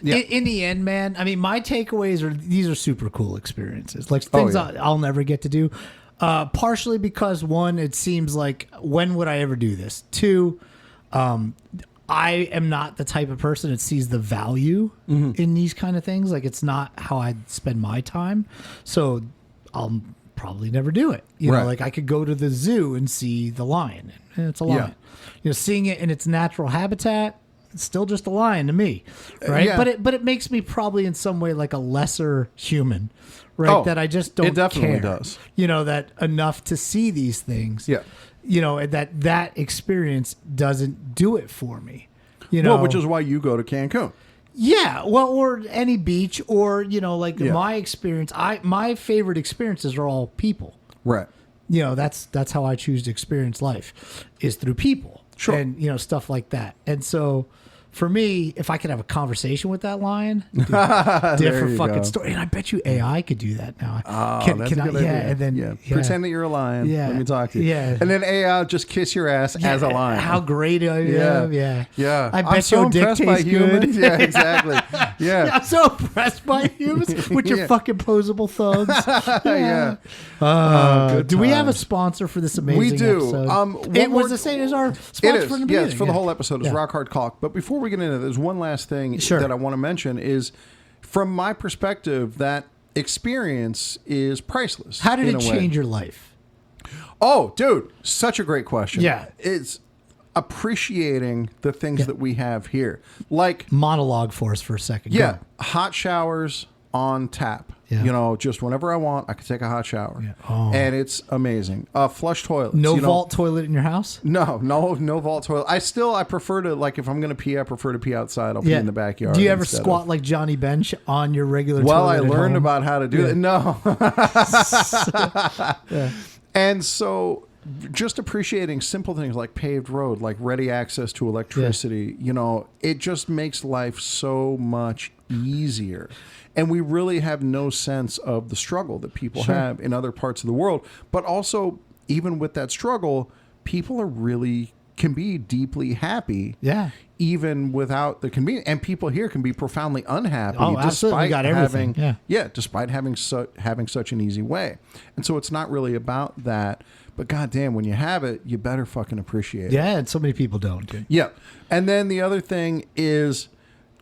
in the end, man, I mean, my takeaways these are super cool experiences. Like things I'll never get to do. Partially because 1, it seems like, when would I ever do this? 2, I am not the type of person that sees the value in these kind of things. Like, it's not how I spend my time. So I'll probably never do it. You know, like I could go to the zoo and see the lion, and it's a lion. Seeing it in its natural habitat, it's still just a lion to me, right? But it makes me probably in some way like a lesser human, right? Oh, that I just don't it definitely care. does. That enough to see these things. Yeah. That experience doesn't do it for me. Well, which is why you go to Cancun. Yeah, well, or any beach, or my experience. My favorite experiences are all people. Right. That's how I choose to experience life, is through people. Sure. And stuff like that. And so, for me, if I could have a conversation with that lion, different fucking story. And I bet you AI could do that now. That's a good idea. And then pretend that you're a lion. Yeah. Let me talk to you. Yeah. And then AI will just kiss your ass as a lion. How great I am. Yeah. I bet I'm so your dick impressed by tastes humans. good. Yeah, exactly. Yeah. I'm so impressed by humans with your fucking posable thumbs. Good do we have a times. sponsor for this amazing We do. episode? It was the same as our It sponsor is. from the beginning. Yes, for the whole episode. It's Rock Hard Caulk. But before we get into it, there's one last thing that I want to mention is, from my perspective, that experience is priceless. How did it change your life? Oh, dude, such a great question. Yeah. It's appreciating the things that we have here. Like, monologue for us for a second. Yeah, hot showers on tap. Yeah. Just whenever I want, I can take a hot shower. Yeah. Oh. And it's amazing. Flush toilets. No vault toilet in your house? No vault toilet. I prefer to, like, if I'm going to pee, I prefer to pee outside. I'll pee in the backyard. Do you ever squat like Johnny Bench on your regular toilet? Well, I learned about how to do that. No. And so, just appreciating simple things like paved road, like ready access to electricity, it just makes life so much easier. And we really have no sense of the struggle that people have in other parts of the world. But also, even with that struggle, people can be deeply happy. Yeah. Even without the convenience. And people here can be profoundly unhappy despite having despite having such an easy way. And so it's not really about that. But goddamn, when you have it, you better fucking appreciate it. Yeah, and so many people don't, dude. Yeah. And then the other thing is,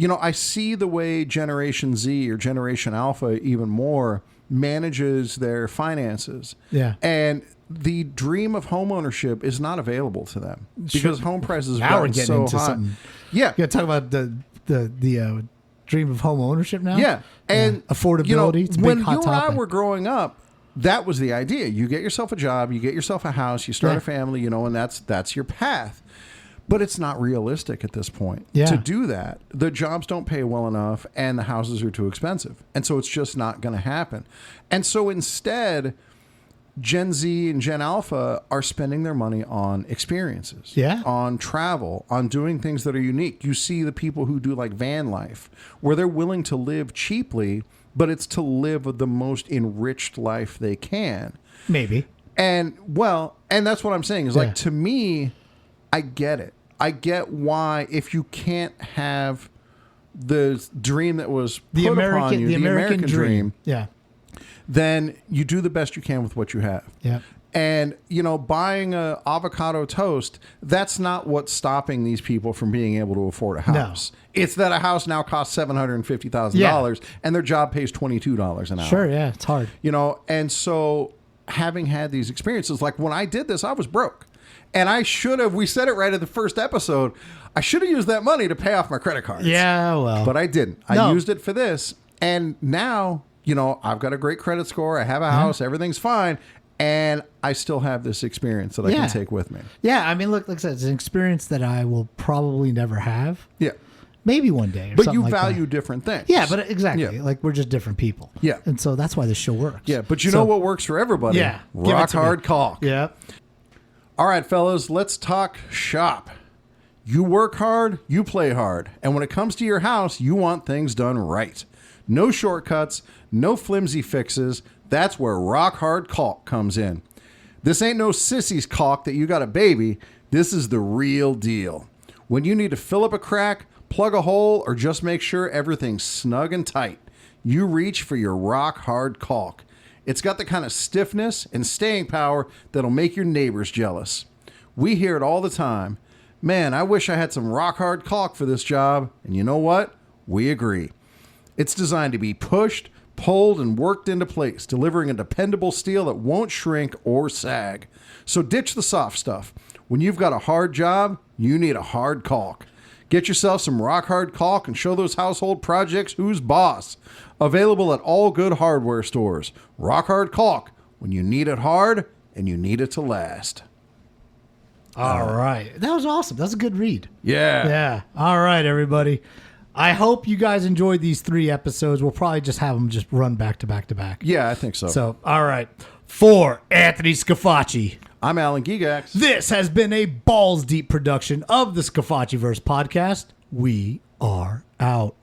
I see the way Generation Z or Generation Alpha even more manages their finances. Yeah. And the dream of home ownership is not available to them because home prices now are we're getting so into high. Something. Yeah. You got to talk about the dream of home ownership now? Yeah. And affordability. It's a big when hot you and I topic. were growing up, that was the idea. You get yourself a job, you get yourself a house, you start a family, and that's your path. But it's not realistic at this point to do that. The jobs don't pay well enough and the houses are too expensive. And so it's just not going to happen. And so instead, Gen Z and Gen Alpha are spending their money on experiences, on travel, on doing things that are unique. You see the people who do like van life, where they're willing to live cheaply, but it's to live the most enriched life they can. Maybe. And that's what I'm saying is like, to me, I get it. I get why if you can't have the dream that was put upon you, the American dream, then you do the best you can with what you have. Yeah. And, buying a avocado toast, that's not what's stopping these people from being able to afford a house. No. It's that a house now costs $750,000 and their job pays $22 an hour. Sure, yeah, it's hard. And so having had these experiences, like when I did this, I was broke. And I should have, we said it right at the first episode, I should have used that money to pay off my credit cards. Yeah, well. But I didn't. I used it for this. And now, I've got a great credit score. I have a house. Everything's fine. And I still have this experience that I can take with me. Yeah, I mean, look, like I said, it's an experience that I will probably never have. Yeah. Maybe one day. But you value different things. Yeah, but exactly. Yeah. Like, we're just different people. Yeah. And so that's why this show works. Yeah, but you know what works for everybody? Yeah. Rock hard caulk. Yeah. All right, fellas, let's talk shop. You work hard, you play hard. And when it comes to your house, you want things done right. No shortcuts, no flimsy fixes. That's where rock hard caulk comes in. This ain't no sissy's caulk that you got a baby. This is the real deal. When you need to fill up a crack, plug a hole, or just make sure everything's snug and tight, you reach for your rock hard caulk. It's got the kind of stiffness and staying power that'll make your neighbors jealous. We hear it all the time. Man, I wish I had some rock hard caulk for this job. And you know what? We agree. It's designed to be pushed, pulled, and worked into place, delivering a dependable steel that won't shrink or sag. So ditch the soft stuff. When you've got a hard job, you need a hard caulk. Get yourself some rock hard caulk and show those household projects who's boss. Available at all good hardware stores. Rock hard caulk, when you need it hard and you need it to last. All right. That was awesome. That's a good read. Yeah. Yeah. All right, everybody. I hope you guys enjoyed these 3 episodes. We'll probably just have them just run back to back to back. Yeah, I think so. So, all right. For Anthony Scafacci. I'm Alan Gigax. This has been a balls deep production of the Scafacciverse podcast. We are out.